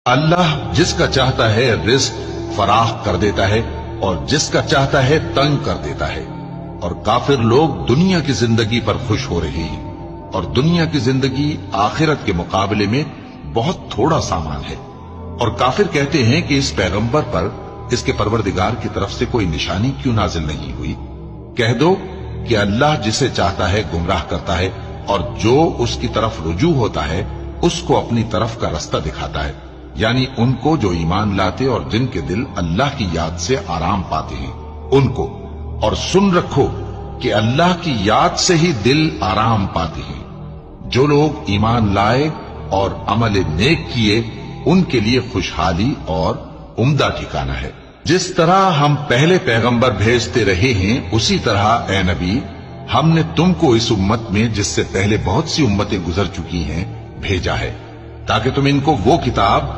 अल्लाह जिसका चाहता है रिस्क फराह कर देता है और जिसका चाहता है तंग कर देता है। और काफिर लोग दुनिया की जिंदगी पर खुश हो रहे हैं और दुनिया की जिंदगी आखिरत के मुकाबले में बहुत थोड़ा सामान है। और काफिर कहते हैं कि इस पैगंबर पर इसके परवरदिगार की तरफ से कोई निशानी क्यों नाजिल नहीं हुई। कह दो कि अल्लाह जिसे चाहता है गुमराह करता है और जो उसकी तरफ रुजू होता है उसको अपनी तरफ का रास्ता दिखाता है, यानी उनको जो ईमान लाते और जिनके दिल अल्लाह की याद से आराम पाते हैं उनको। और सुन रखो कि अल्लाह की याद से ही दिल आराम पाते हैं। जो लोग ईमान लाए और अमल नेक किए उनके लिए खुशहाली और उम्दा ठिकाना है। जिस तरह हम पहले पैगंबर भेजते रहे हैं उसी तरह ए नबी हमने तुमको इस उम्मत में जिससे पहले बहुत सी उम्मतें गुजर चुकी हैं भेजा है, ताकि तुम इनको वो किताब